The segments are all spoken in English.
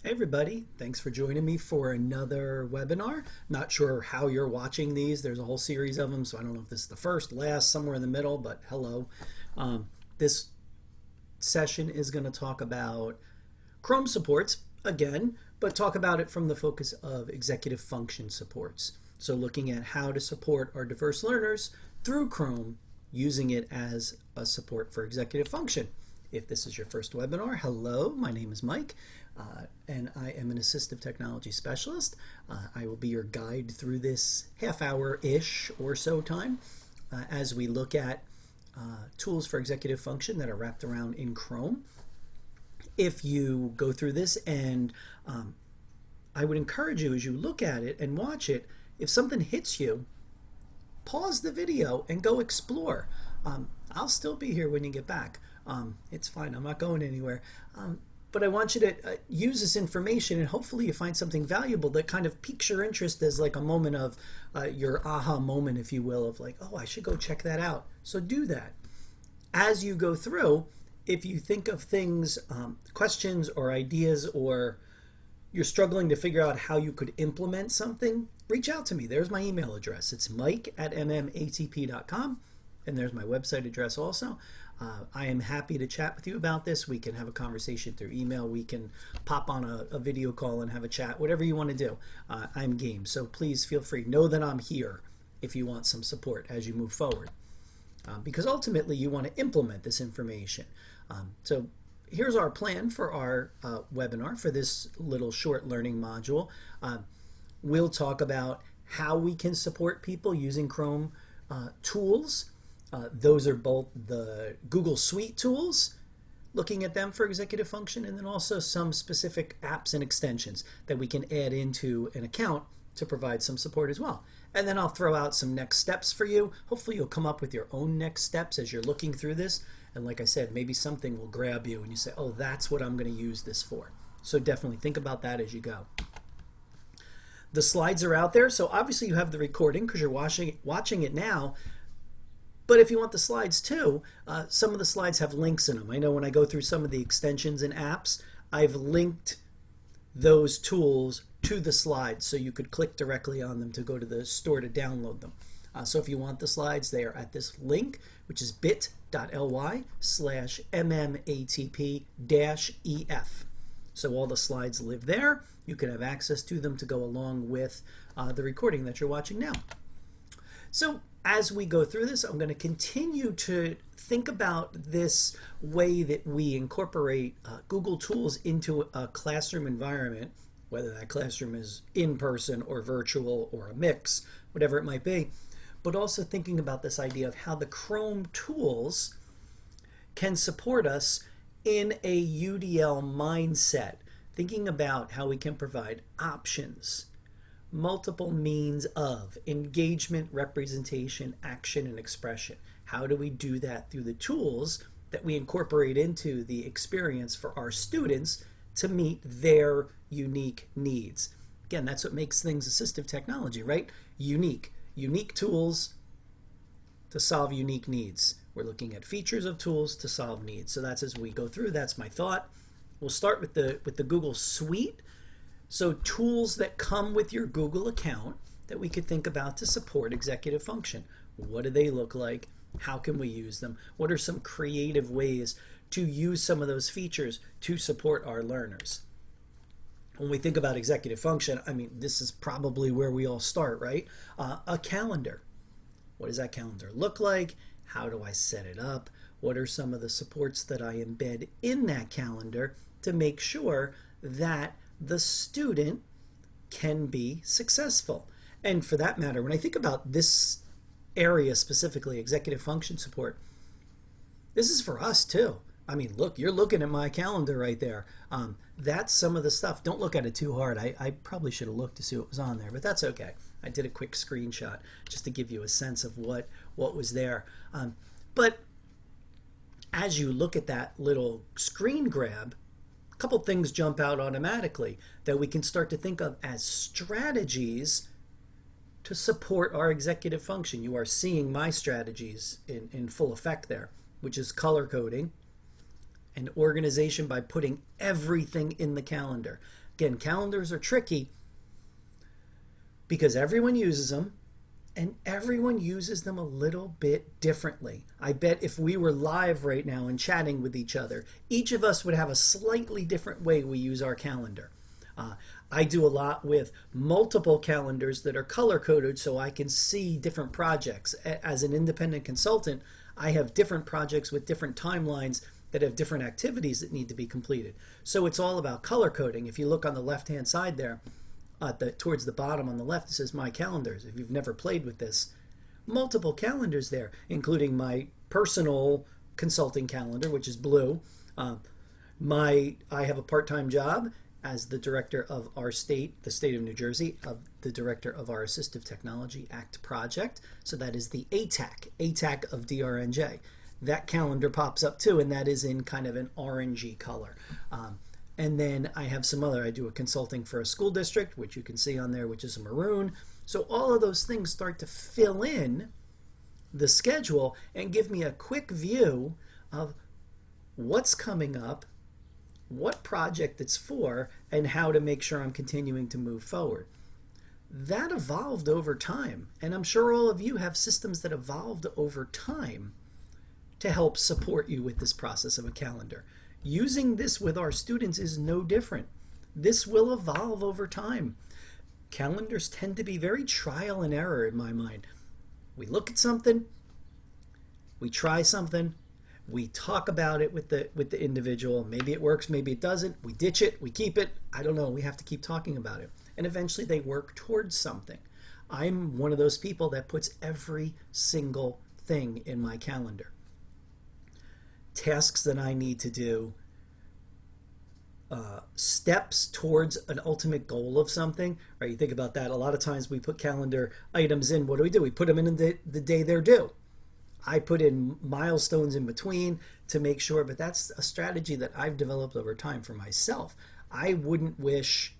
Hey everybody, thanks for joining me for another webinar. Not sure how you're watching these. There's a whole series of them, so I don't know if this is the first, last, somewhere in the middle, but hello. This session is going to talk about Chrome supports again, but talk about it from the focus of executive function supports. So looking at how to support our diverse learners through Chrome using it as a support for executive function. If this is your first webinar, hello, my name is Mike. And I am an assistive technology specialist. I will be your guide through this half hour-ish or so time as we look at tools for executive function that are wrapped around in Chrome. If you go through this, and I would encourage you as you look at it and watch it, if something hits you, pause the video and go explore. I'll still be here when you get back. It's fine, I'm not going anywhere. But I want you to use this information, and hopefully you find something valuable that kind of piques your interest as like a moment of your aha moment, if you will, of like, oh, I should go check that out. So do that. As you go through, if you think of things, questions or ideas, or you're struggling to figure out how you could implement something, reach out to me. There's my email address. It's mike@mmatp.com, and there's my website address also. I am happy to chat with you about this. We can have a conversation through email. We can pop on a video call and have a chat, whatever you want to do. I'm game, so please feel free. Know that I'm here if you want some support as you move forward. Because ultimately you want to implement this information. So here's our plan for our webinar for this little short learning module. We'll talk about how we can support people using Chrome tools. Those are both the Google Suite tools, looking at them for executive function, and then also some specific apps and extensions that we can add into an account to provide some support as well. And then I'll throw out some next steps for you. Hopefully you'll come up with your own next steps as you're looking through this. And like I said, maybe something will grab you and you say, oh, that's what I'm going to use this for. So definitely think about that as you go. The slides are out there. So obviously you have the recording because you're watching it now. But if you want the slides too, some of the slides have links in them. I know when I go through some of the extensions and apps, I've linked those tools to the slides so you could click directly on them to go to the store to download them. So if you want the slides, they are at this link, which is bit.ly/mmatp-ef. So all the slides live there. You can have access to them to go along with the recording that you're watching now. So as we go through this, I'm going to continue to think about this way that we incorporate Google tools into a classroom environment, whether that classroom is in person or virtual or a mix, whatever it might be, but also thinking about this idea of how the Chrome tools can support us in a UDL mindset, thinking about how we can provide options, multiple means of engagement, representation, action, and expression. How do we do that through the tools that we incorporate into the experience for our students to meet their unique needs? Again, that's what makes things assistive technology, right? Unique tools to solve unique needs. We're looking at features of tools to solve needs. So that's as we go through, that's my thought. We'll start with the Google Suite. So tools that come with your Google account that we could think about to support executive function. What do they look like? How can we use them? What are some creative ways to use some of those features to support our learners? When we think about executive function, I mean, this is probably where we all start, right? A calendar. What does that calendar look like? How do I set it up? What are some of the supports that I embed in that calendar to make sure that the student can be successful? And for that matter, when I think about this area specifically, executive function support, this is for us too. I mean, look, you're looking at my calendar right there. That's some of the stuff. Don't look at it too hard. I probably should have looked to see what was on there, but that's okay. I did a quick screenshot just to give you a sense of what was there. But as you look at that little screen grab, a couple things jump out automatically that we can start to think of as strategies to support our executive function. You are seeing my strategies in full effect there, which is color coding and organization by putting everything in the calendar. Again, calendars are tricky because everyone uses them and everyone uses them a little bit differently. I bet if we were live right now and chatting with each other, each of us would have a slightly different way we use our calendar. I do a lot with multiple calendars that are color-coded so I can see different projects. As an independent consultant, I have different projects with different timelines that have different activities that need to be completed. So it's all about color coding. If you look on the left-hand side there, towards the bottom on the left, it says My Calendars. If you've never played with this, multiple calendars there, including my personal consulting calendar, which is blue. I have a part-time job as the director of our state, the state of New Jersey, the director of our Assistive Technology Act project. So that is the ATAC of DRNJ. That calendar pops up too, and that is in kind of an orangey color. And then I have some other, I do a consulting for a school district, which you can see on there, which is a maroon. So all of those things start to fill in the schedule and give me a quick view of what's coming up, what project it's for, and how to make sure I'm continuing to move forward. That evolved over time, and I'm sure all of you have systems that evolved over time to help support you with this process of a calendar. Using this with our students is no different. This will evolve over time. Calendars tend to be very trial and error in my mind. We look at something, we try something, we talk about it with the individual. Maybe it works, maybe it doesn't. We ditch it, we keep it. I don't know. We have to keep talking about it. And eventually they work towards something. I'm one of those people that puts every single thing in my calendar. Tasks that I need to do, steps towards an ultimate goal of something. Right? You think about that. A lot of times we put calendar items in. What do? We put them in the day they're due. I put in milestones in between to make sure, but that's a strategy that I've developed over time for myself. I wouldn't wish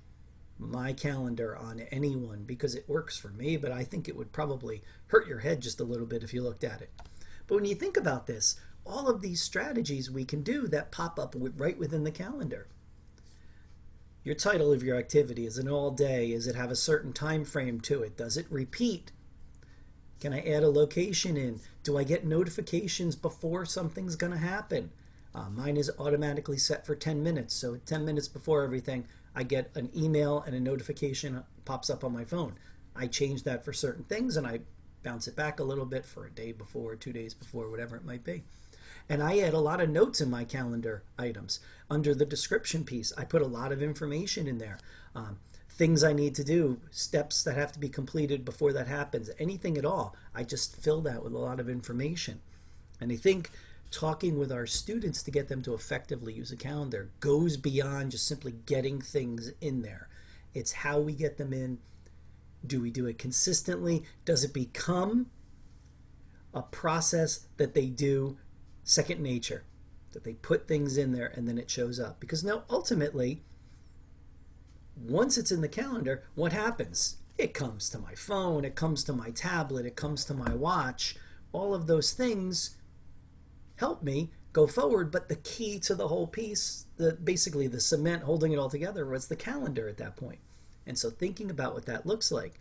my calendar on anyone because it works for me, but I think it would probably hurt your head just a little bit if you looked at it. But when you think about this, all of these strategies we can do that pop up right within the calendar. Your title of your activity, is it all day? Does it have a certain time frame to it? Does it repeat? Can I add a location in? Do I get notifications before something's going to happen? Mine is automatically set for 10 minutes. So 10 minutes before everything, I get an email and a notification pops up on my phone. I change that for certain things and I bounce it back a little bit for a day before, 2 days before, whatever it might be. And I add a lot of notes in my calendar items. Under the description piece, I put a lot of information in there. Things I need to do, steps that have to be completed before that happens, anything at all. I just fill that with a lot of information. And I think talking with our students to get them to effectively use a calendar goes beyond just simply getting things in there. It's how we get them in. Do we do it consistently? Does it become a process that they do second nature, that they put things in there and then it shows up? Because now ultimately, once it's in the calendar, what happens? It comes to my phone, it comes to my tablet, it comes to my watch. All of those things help me go forward, but the key to the whole piece, basically the cement holding it all together, was the calendar at that point. And so thinking about what that looks like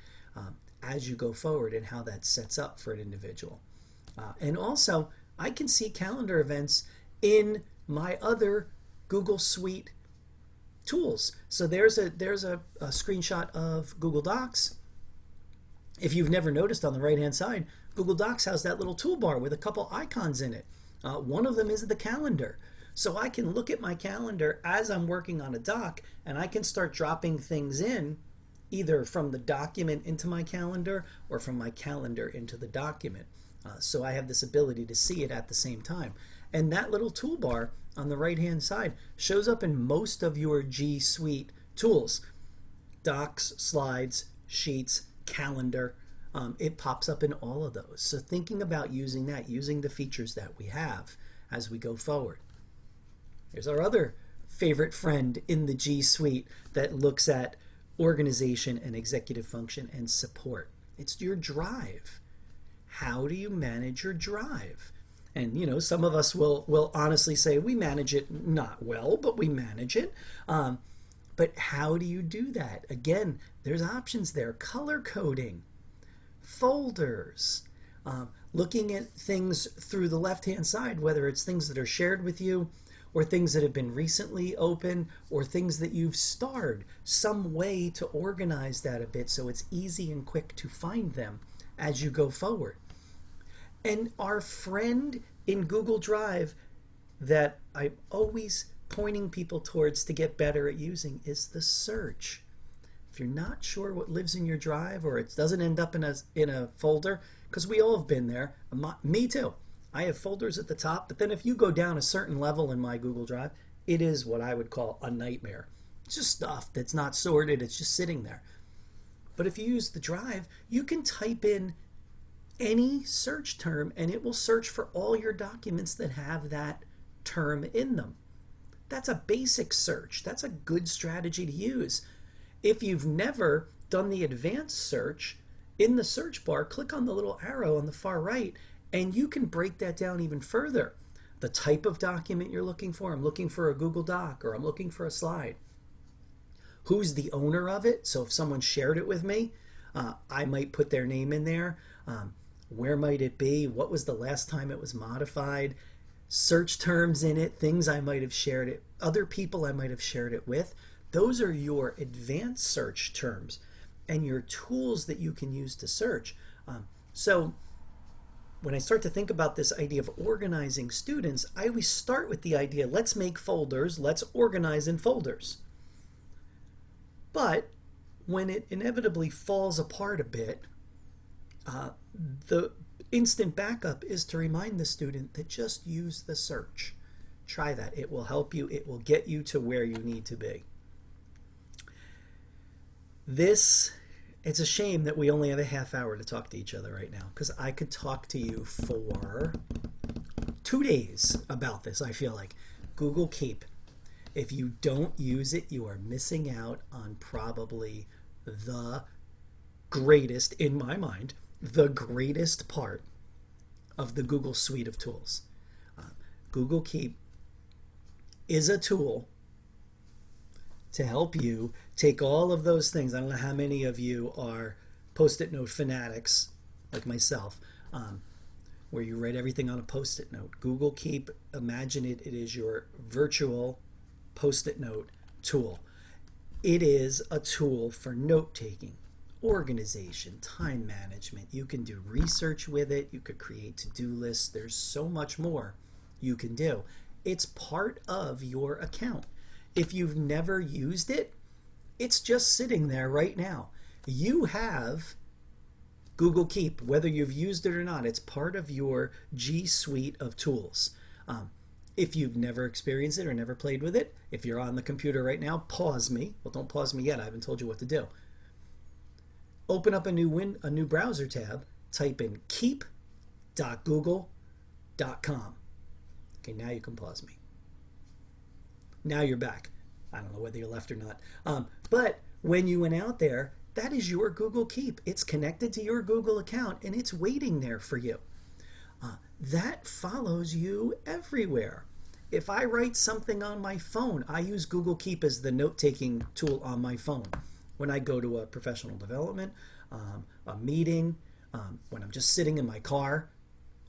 as you go forward and how that sets up for an individual. And also, I can see calendar events in my other Google Suite tools. So there's a screenshot of Google Docs. If you've never noticed, on the right hand side, Google Docs has that little toolbar with a couple icons in it. One of them is the calendar. So I can look at my calendar as I'm working on a doc and I can start dropping things in either from the document into my calendar or from my calendar into the document. So I have this ability to see it at the same time. And that little toolbar on the right hand side shows up in most of your G Suite tools. Docs, slides, sheets, calendar. It pops up in all of those. So thinking about using that, using the features that we have as we go forward. Here's our other favorite friend in the G Suite that looks at organization and executive function and support. It's your drive. How do you manage your drive? And you know, some of us will honestly say we manage it not well, but we manage it. But how do you do that? Again, there's options there. Color coding, folders, looking at things through the left-hand side, whether it's things that are shared with you or things that have been recently open or things that you've starred, some way to organize that a bit so it's easy and quick to find them as you go forward. And our friend in Google Drive that I'm always pointing people towards to get better at using is the search. If you're not sure what lives in your drive or it doesn't end up in a folder, because we all have been there, me too. I have folders at the top, but then if you go down a certain level in my Google Drive, it is what I would call a nightmare. It's just stuff that's not sorted, it's just sitting there. But if you use the drive, you can type in any search term and it will search for all your documents that have that term in them. That's a basic search. That's a good strategy to use. If you've never done the advanced search, in the search bar, click on the little arrow on the far right, and you can break that down even further. The type of document you're looking for. I'm looking for a Google Doc, or I'm looking for a slide. Who's the owner of it? So if someone shared it with me, I might put their name in there. Where might it be? What was the last time it was modified? Search terms in it, things I might have shared it, other people I might have shared it with. Those are your advanced search terms and your tools that you can use to search. So when I start to think about this idea of organizing students, I always start with the idea, let's make folders, let's organize in folders. But when it inevitably falls apart a bit, the instant backup is to remind the student that just use the search. Try that. It will help you. It will get you to where you need to be. It's a shame that we only have a half hour to talk to each other right now, because I could talk to you for 2 days about this, I feel like. Google Keep. If you don't use it, you are missing out on probably the greatest, in my mind, the greatest part of the Google suite of tools. Google Keep is a tool to help you take all of those things. I don't know how many of you are Post-it note fanatics like myself, where you write everything on a Post-it note. Google Keep, imagine it is your virtual Post-it note tool. It is a tool for note-taking, organization, time management. You can do research with it. You could create to-do lists. There's so much more you can do. It's part of your account. If you've never used it, it's just sitting there right now. You have Google Keep, whether you've used it or not. It's part of your G Suite of tools. If you've never experienced it or never played with it, if you're on the computer right now, pause me. Well, don't pause me yet. I haven't told you what to do. Open up a new browser tab. Type in keep.google.com. Okay, now you can pause me. Now you're back. I don't know whether you left or not. But when you went out there, that is your Google Keep. It's connected to your Google account and it's waiting there for you. That follows you everywhere. If I write something on my phone, I use Google Keep as the note-taking tool on my phone. When I go to a professional development, a meeting, when I'm just sitting in my car,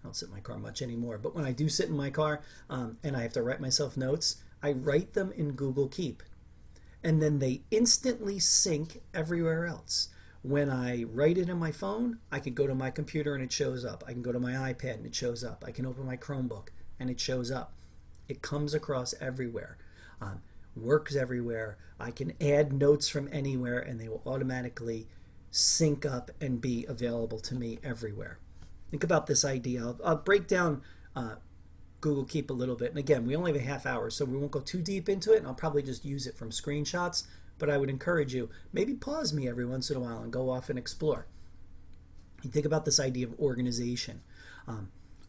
I don't sit in my car much anymore, but when I do sit in my car and I have to write myself notes, I write them in Google Keep. And then they instantly sync everywhere else. When I write it in my phone, I can go to my computer and it shows up. I can go to my iPad and it shows up. I can open my Chromebook and it shows up. It comes across everywhere. Works everywhere. I can add notes from anywhere and they will automatically sync up and be available to me everywhere. Think about this idea. I'll break down Google Keep a little bit. And again, we only have a half hour, so we won't go too deep into it. And I'll probably just use it from screenshots. But I would encourage you, maybe pause me every once in a while and go off and explore. You think about this idea of organization.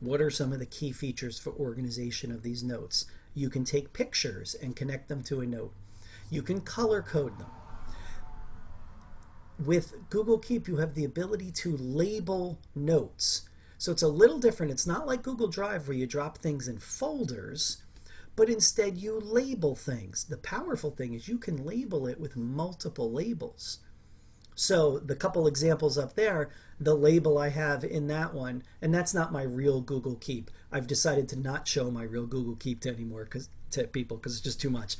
What are some of the key features for organization of these notes? You can take pictures and connect them to a note. You can color code them. With Google Keep, you have the ability to label notes. So it's a little different. It's not like Google Drive where you drop things in folders, but instead you label things. The powerful thing is you can label it with multiple labels. So the couple examples up there, the label I have in that one, and that's not my real Google Keep. I've decided to not show my real Google Keep to people because it's just too much.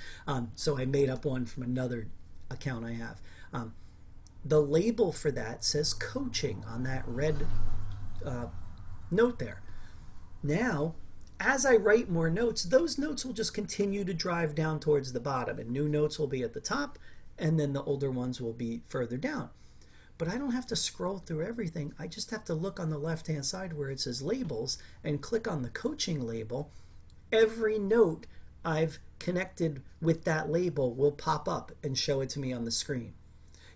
So I made up one from another account I have. The label for that says coaching on that red note there. Now, as I write more notes, those notes will just continue to drive down towards the bottom, and new notes will be at the top, and then the older ones will be further down. But I don't have to scroll through everything. I just have to look on the left-hand side where it says labels and click on the coaching label. Every note I've connected with that label will pop up and show it to me on the screen.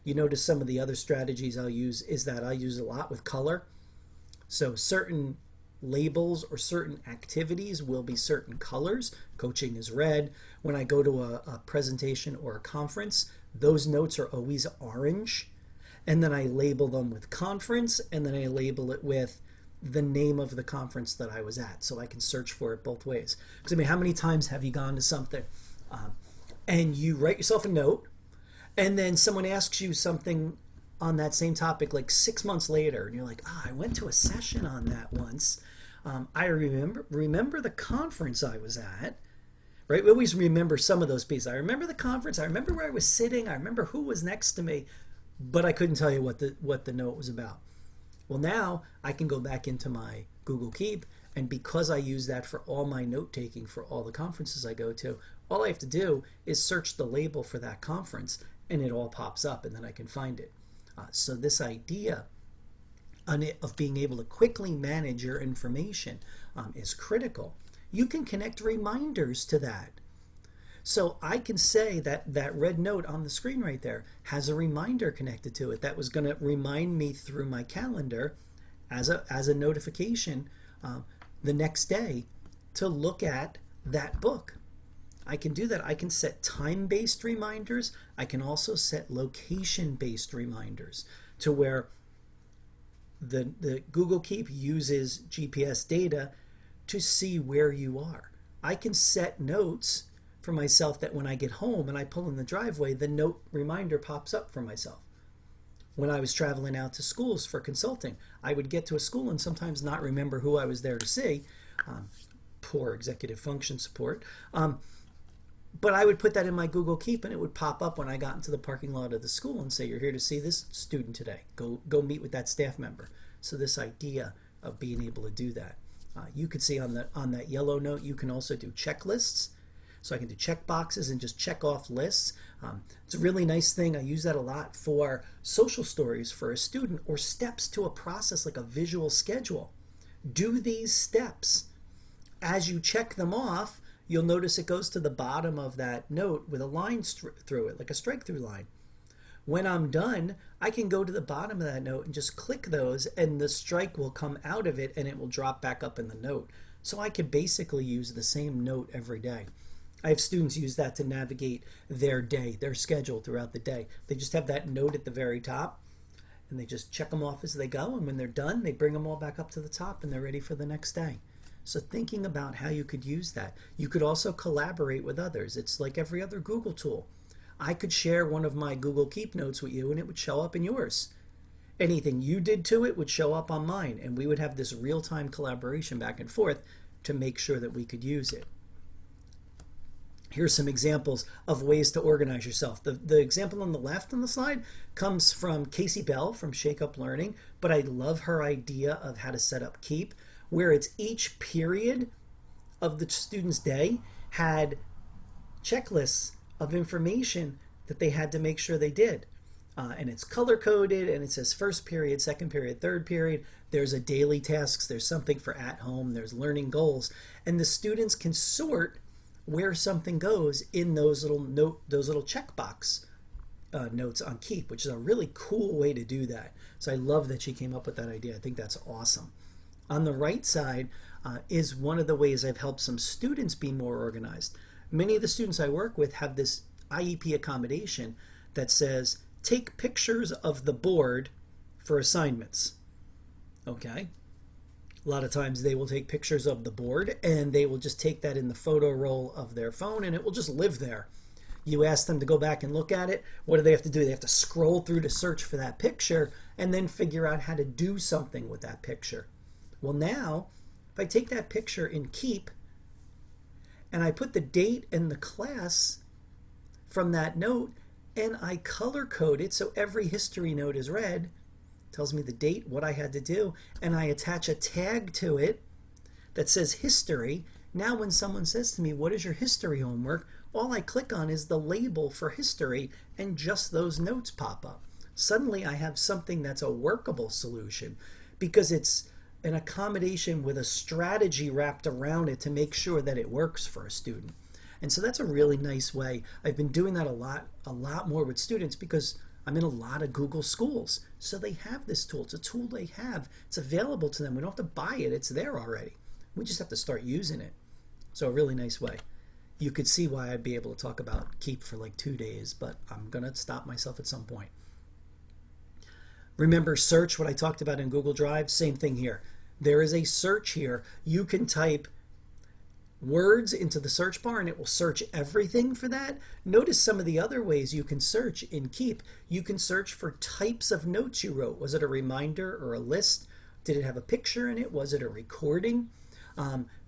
You notice some of the other strategies I'll use is that I'll use a lot with color. So certain labels or certain activities will be certain colors. Coaching is red. When I go to a presentation or a conference, those notes are always orange. And then I label them with conference, and then I label it with the name of the conference that I was at, so I can search for it both ways. Because I mean, how many times have you gone to something and you write yourself a note, and then someone asks you something on that same topic like 6 months later, and you're like, I went to a session on that once. I remember the conference I was at. Right? We always remember some of those pieces. I remember the conference. I remember where I was sitting. I remember who was next to me, but I couldn't tell you what the note was about. Well, now I can go back into my Google Keep, and because I use that for all my note taking for all the conferences I go to, all I have to do is search the label for that conference, and it all pops up, and then I can find it. So this idea of being able to quickly manage your information is critical. You can connect reminders to that. So I can say that that red note on the screen right there has a reminder connected to it that was going to remind me through my calendar as a notification the next day to look at that book. I can do that. I can set time-based reminders. I can also set location-based reminders to where the Google Keep uses GPS data to see where you are. I can set notes for myself that when I get home and I pull in the driveway, the note reminder pops up for myself. When I was traveling out to schools for consulting, I would get to a school and sometimes not remember who I was there to see. Poor executive function support. But I would put that in my Google Keep, and it would pop up when I got into the parking lot of the school and say, you're here to see this student today. Go meet with that staff member. So this idea of being able to do that. You could see on that yellow note, you can also do checklists. So I can do check boxes and just check off lists. It's a really nice thing. I use that a lot for social stories for a student or steps to a process like a visual schedule. Do these steps. As you check them off, you'll notice it goes to the bottom of that note with a line through it, like a strike-through line. When I'm done, I can go to the bottom of that note and just click those, and the strike will come out of it and it will drop back up in the note. So I can basically use the same note every day. I have students use that to navigate their day, their schedule throughout the day. They just have that note at the very top, and they just check them off as they go, and when they're done, they bring them all back up to the top, and they're ready for the next day. So thinking about how you could use that. You could also collaborate with others. It's like every other Google tool. I could share one of my Google Keep notes with you, and it would show up in yours. Anything you did to it would show up on mine, and we would have this real-time collaboration back and forth to make sure that we could use it. Here's some examples of ways to organize yourself. The example on the left on the slide comes from Casey Bell from Shake Up Learning, but I love her idea of how to set up Keep, where it's each period of the student's day had checklists of information that they had to make sure they did. And it's color-coded, and it says first period, second period, third period. There's a daily tasks. There's something for at home. There's learning goals. And the students can sort where something goes in those little checkbox notes on Keep, which is a really cool way to do that. So I love that she came up with that idea. I think that's awesome. On the right side is one of the ways I've helped some students be more organized. Many of the students I work with have this IEP accommodation that says, take pictures of the board for assignments. Okay. A lot of times they will take pictures of the board and they will just take that in the photo roll of their phone and it will just live there. You ask them to go back and look at it. What do they have to do? They have to scroll through to search for that picture and then figure out how to do something with that picture. Well, now, if I take that picture in Keep and I put the date and the class from that note and I color code it so every history note is red, tells me the date, what I had to do, and I attach a tag to it that says history. Now when someone says to me, what is your history homework? All I click on is the label for history and just those notes pop up. Suddenly I have something that's a workable solution because it's an accommodation with a strategy wrapped around it to make sure that it works for a student. And so that's a really nice way. I've been doing that a lot more with students because I'm in a lot of Google schools. So they have this tool. It's a tool they have. It's available to them. We don't have to buy it. It's there already. We just have to start using it. So a really nice way. You could see why I'd be able to talk about Keep for like 2 days, but I'm going to stop myself at some point. Remember search, what I talked about in Google Drive? Same thing here. There is a search here. You can type words into the search bar and it will search everything for that. Notice some of the other ways you can search in Keep. You can search for types of notes you wrote. Was it a reminder or a list? Did it have a picture in it? Was it a recording?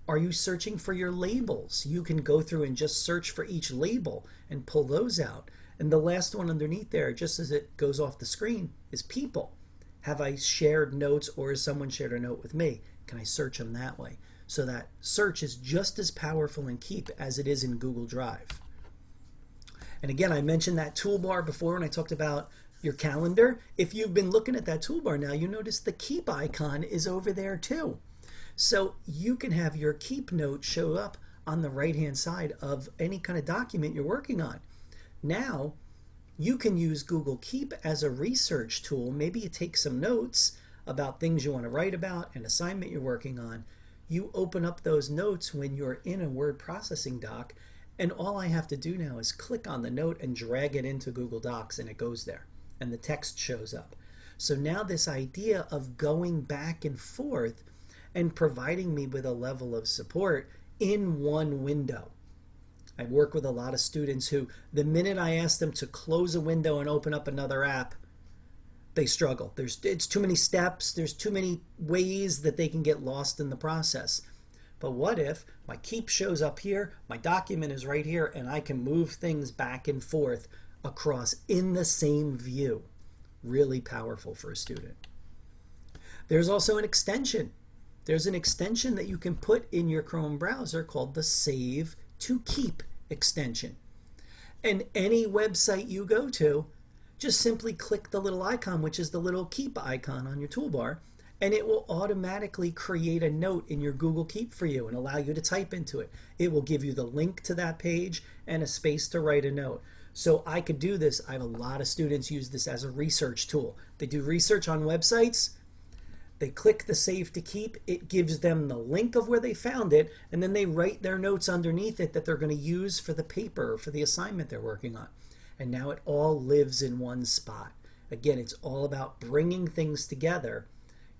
Are you searching for your labels? You can go through and just search for each label and pull those out. And the last one underneath there, just as it goes off the screen, is people. Have I shared notes or has someone shared a note with me? Can I search them that way? So that search is just as powerful in Keep as it is in Google Drive. And again, I mentioned that toolbar before when I talked about your calendar. If you've been looking at that toolbar now, you notice the Keep icon is over there too. So you can have your Keep note show up on the right-hand side of any kind of document you're working on. Now, you can use Google Keep as a research tool. Maybe you take some notes about things you want to write about, an assignment you're working on. You open up those notes when you're in a word processing doc, and all I have to do now is click on the note and drag it into Google Docs, and it goes there, and the text shows up. So now this idea of going back and forth and providing me with a level of support in one window. I work with a lot of students who, the minute I ask them to close a window and open up another app, they struggle. It's too many steps. There's too many ways that they can get lost in the process. But what if my Keep shows up here, my document is right here, and I can move things back and forth across in the same view? Really powerful for a student. There's also an extension. There's an extension that you can put in your Chrome browser called the Save to Keep extension. And any website you go to, just simply click the little icon, which is the little Keep icon on your toolbar, and it will automatically create a note in your Google Keep for you and allow you to type into it. It will give you the link to that page and a space to write a note. So I could do this. I have a lot of students use this as a research tool. They do research on websites. They click the Save to Keep. It gives them the link of where they found it, and then they write their notes underneath it that they're going to use for the paper or for the assignment they're working on. And now it all lives in one spot. Again, it's all about bringing things together,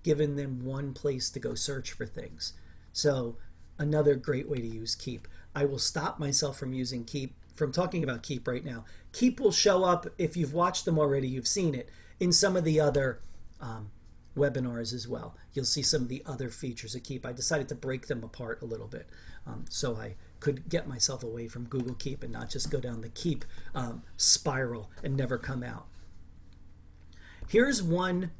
giving them one place to go search for things. So another great way to use Keep. I will stop myself from using Keep, from talking about Keep right now. Keep will show up, if you've watched them already, you've seen it, in some of the other webinars as well. You'll see some of the other features of Keep. I decided to break them apart a little bit so I could get myself away from Google Keep and not just go down the Keep spiral and never come out. Here's one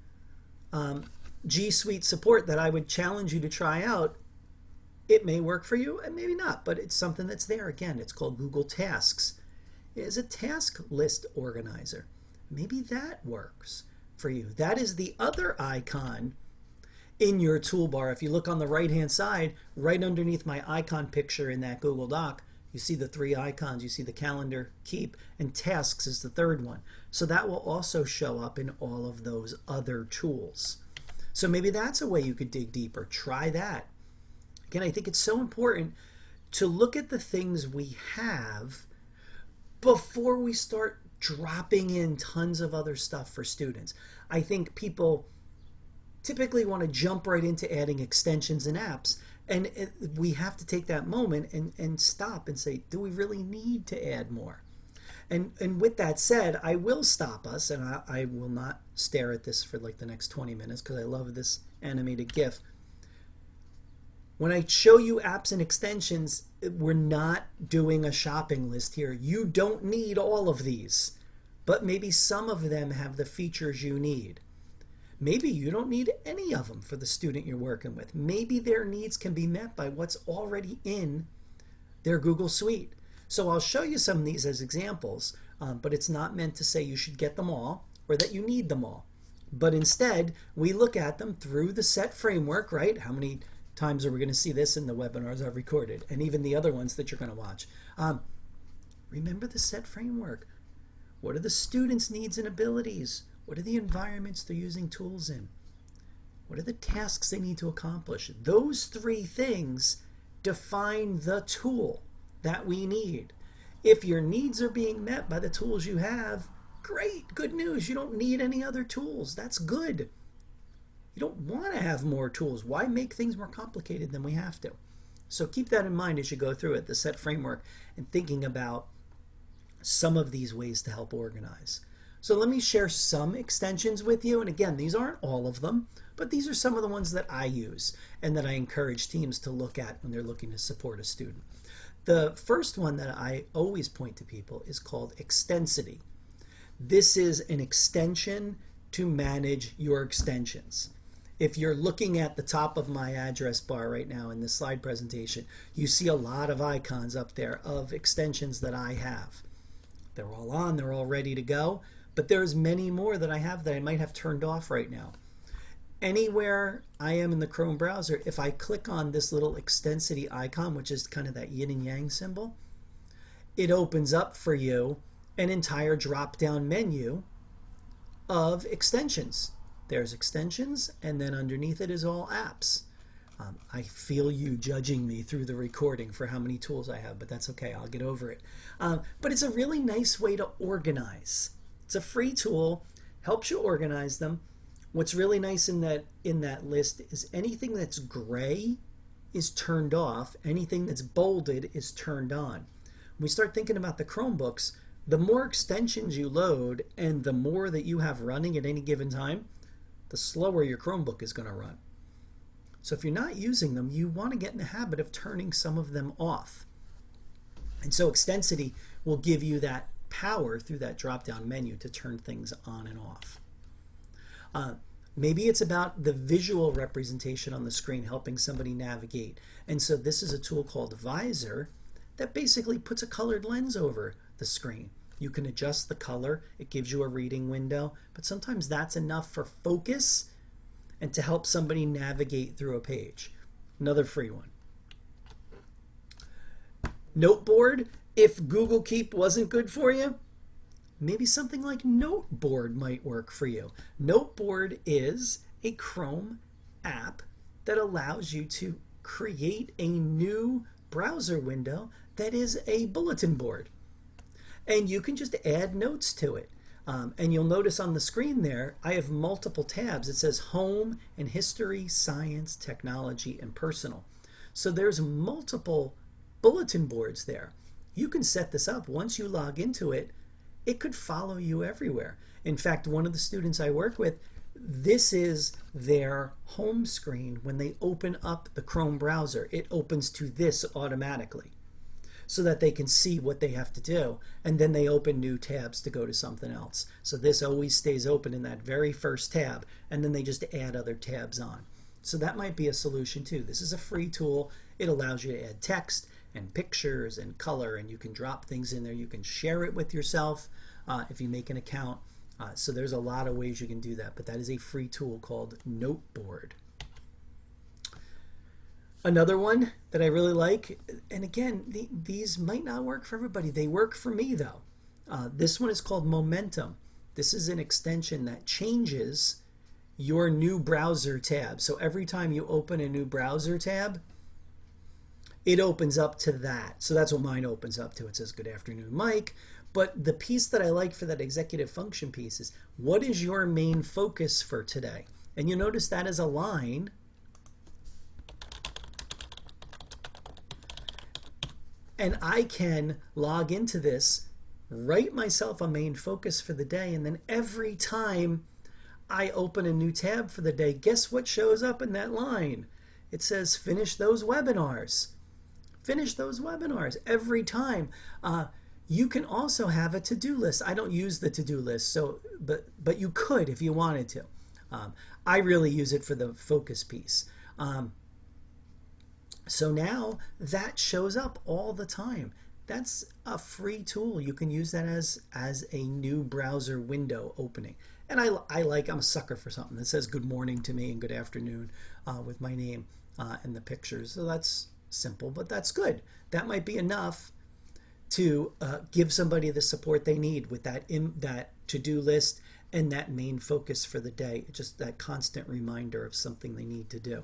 G Suite support that I would challenge you to try out. It may work for you and maybe not, but it's something that's there. Again, it's called Google Tasks. It is a task list organizer. Maybe that works for you. That is the other icon in your toolbar. If you look on the right hand side, right underneath my icon picture in that Google Doc, you see the three icons. You see the calendar, Keep, and Tasks is the third one. So that will also show up in all of those other tools. So maybe that's a way you could dig deeper. Try that. Again, I think it's so important to look at the things we have before we start dropping in tons of other stuff for students. I think people typically want to jump right into adding extensions and apps. And we have to take that moment and stop and say, do we really need to add more? And with that said, I will stop us, and I will not stare at this for like the next 20 minutes because I love this animated GIF. When I show you apps and extensions, we're not doing a shopping list here. You don't need all of these, but maybe some of them have the features you need. Maybe you don't need any of them for the student you're working with. Maybe their needs can be met by what's already in their Google Suite. So I'll show you some of these as examples, but it's not meant to say you should get them all or that you need them all. But instead, we look at them through the Sett Framework, right? How many times are we going to see this in the webinars I've recorded, and even the other ones that you're going to watch? Remember the Sett Framework. What are the students' needs and abilities? What are the environments they're using tools in? What are the tasks they need to accomplish? Those three things define the tool that we need. If your needs are being met by the tools you have, great, good news. You don't need any other tools. That's good. You don't want to have more tools. Why make things more complicated than we have to? So keep that in mind as you go through it, the Sett Framework, and thinking about some of these ways to help organize. So let me share some extensions with you. And again, these aren't all of them, but these are some of the ones that I use and that I encourage teams to look at when they're looking to support a student. The first one that I always point to people is called Extensity. This is an extension to manage your extensions. If you're looking at the top of my address bar right now in this slide presentation, you see a lot of icons up there of extensions that I have. They're all on, they're all ready to go, but there's many more that I have that I might have turned off right now. Anywhere I am in the Chrome browser, if I click on this little Extensity icon, which is kind of that yin and yang symbol, it opens up for you an entire drop-down menu of extensions. There's extensions, and then underneath it is all apps. I feel you judging me through the recording for how many tools I have, but that's okay, I'll get over it. But it's a really nice way to organize. It's a free tool, helps you organize them. What's really nice in that list is anything that's gray is turned off, anything that's bolded is turned on. When we start thinking about the Chromebooks, the more extensions you load and the more that you have running at any given time, the slower your Chromebook is going to run. So if you're not using them, you want to get in the habit of turning some of them off. And so Extensity will give you that power through that drop-down menu to turn things on and off. Maybe it's about the visual representation on the screen, helping somebody navigate. And so this is a tool called Visor that basically puts a colored lens over the screen. You can adjust the color, it gives you a reading window, but sometimes that's enough for focus and to help somebody navigate through a page. Another free one. Noteboard, if Google Keep wasn't good for you, maybe something like Noteboard might work for you. Noteboard is a Chrome app that allows you to create a new browser window that is a bulletin board. And you can just add notes to it. And you'll notice on the screen there, I have multiple tabs. It says Home and History, Science, Technology, and Personal. So there's multiple bulletin boards there. You can set this up. Once you log into it, it could follow you everywhere. In fact, one of the students I work with, this is their home screen when they open up the Chrome browser. It opens to this automatically so that they can see what they have to do, and then they open new tabs to go to something else. So this always stays open in that very first tab, and then they just add other tabs on. So that might be a solution too. This is a free tool. It allows you to add text and pictures and color, and you can drop things in there. You can share it with yourself if you make an account. So there's a lot of ways you can do that, but that is a free tool called Noteboard. Another one that I really like, and again, these might not work for everybody. They work for me though. This one is called Momentum. This is an extension that changes your new browser tab. So every time you open a new browser tab, it opens up to that. So that's what mine opens up to. It says, "Good afternoon, Mike." But the piece that I like for that executive function piece is, what is your main focus for today? And you notice that as a line. And I can log into this, write myself a main focus for the day, and then every time I open a new tab for the day, guess what shows up in that line? It says finish those webinars. Finish those webinars every time. You can also have a to-do list. I don't use the to-do list, but you could if you wanted to. I really use it for the focus piece. So now that shows up all the time. That's a free tool. You can use that as a new browser window opening. And I'm a sucker for something that says good morning to me and good afternoon with my name and the pictures. So that's simple, but that's good. That might be enough to give somebody the support they need with that to-do list and that main focus for the day. Just that constant reminder of something they need to do.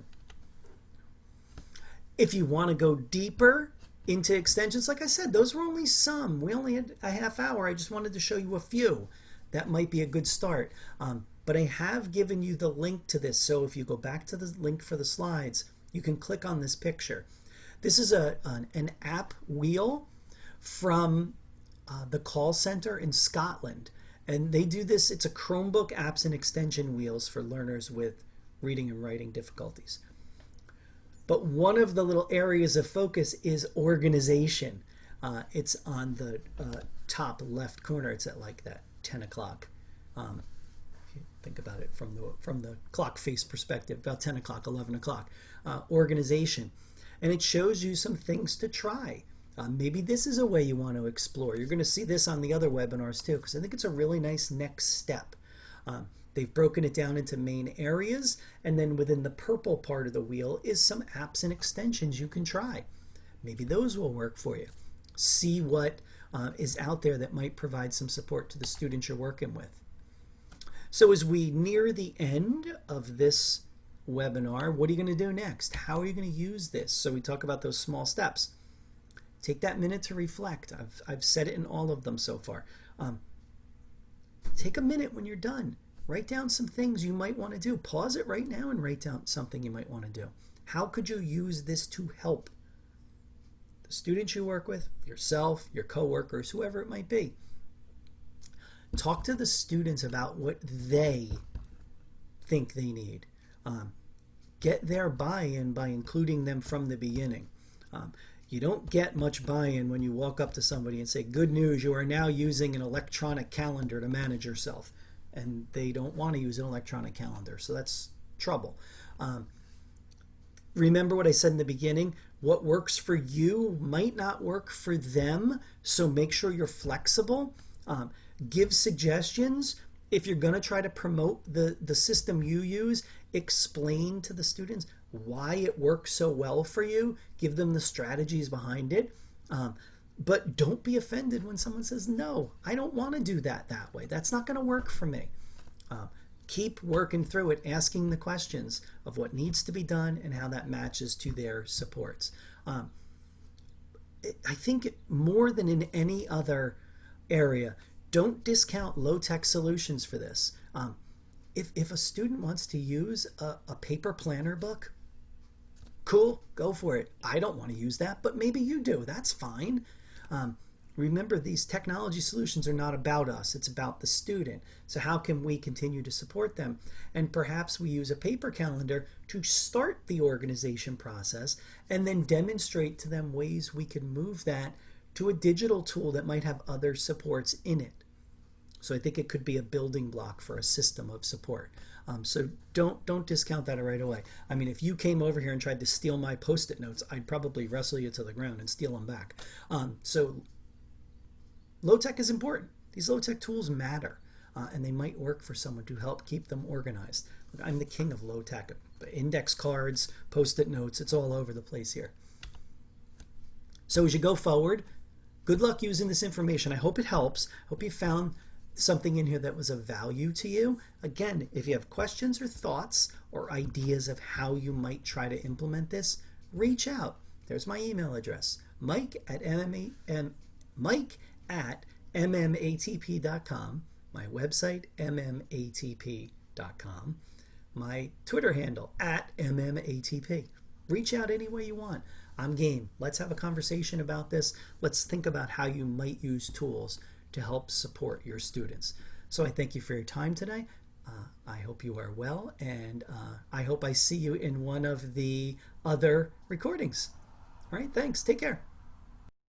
If you want to go deeper into extensions, like I said, those were only some. We only had a half hour. I just wanted to show you a few. That might be a good start. But I have given you the link to this. So if you go back to the link for the slides, you can click on this picture. This is an app wheel from the call center in Scotland. And they do this. It's a Chromebook apps and extension wheels for learners with reading and writing difficulties. But one of the little areas of focus is organization. It's on the top left corner. It's at like that 10 o'clock. If you think about it from the clock face perspective, about 10 o'clock, 11 o'clock. Organization. And it shows you some things to try. Maybe this is a way you want to explore. You're going to see this on the other webinars too, because I think it's a really nice next step. They've broken it down into main areas, and then within the purple part of the wheel is some apps and extensions you can try. Maybe those will work for you. See what is out there that might provide some support to the students you're working with. So as we near the end of this webinar, what are you going to do next? How are you going to use this? So we talk about those small steps. Take that minute to reflect. I've said it in all of them so far. Take a minute when you're done. Write down some things you might want to do. Pause it right now and write down something you might want to do. How could you use this to help the students you work with, yourself, your coworkers, whoever it might be? Talk to the students about what they think they need. Get their buy-in by including them from the beginning. You don't get much buy-in when you walk up to somebody and say, good news, you are now using an electronic calendar to manage yourself. And they don't want to use an electronic calendar. So that's trouble. Remember what I said in the beginning? What works for you might not work for them. So make sure you're flexible. Give suggestions. If you're going to try to promote the system you use, explain to the students why it works so well for you. Give them the strategies behind it. But don't be offended when someone says, no, I don't want to do that way. That's not going to work for me. Keep working through it, asking the questions of what needs to be done and how that matches to their supports. I think more than in any other area, don't discount low-tech solutions for this. If a student wants to use a paper planner book, cool, go for it. I don't want to use that, but maybe you do. That's fine. Remember, these technology solutions are not about us. It's about the student. So how can we continue to support them? And perhaps we use a paper calendar to start the organization process and then demonstrate to them ways we can move that to a digital tool that might have other supports in it. So I think it could be a building block for a system of support. So don't discount that right away. I mean, if you came over here and tried to steal my Post-it notes, I'd probably wrestle you to the ground and steal them back. So low-tech is important. These low-tech tools matter, and they might work for someone to help keep them organized. I'm the king of low-tech. Index cards, Post-it notes, it's all over the place here. So as you go forward, good luck using this information. I hope it helps. I hope you found something in here that was of value to you. Again, if you have questions or thoughts or ideas of how you might try to implement this, reach out. There's my email address, mike@mmatp.com, my website, mmatp.com. my Twitter handle at MMATP. Reach out any way you want. I'm game. Let's have a conversation about this. Let's think about how you might use tools to help support your students. So I thank you for your time today. I hope you are well, and I hope I see you in one of the other recordings. All right, thanks. Take care.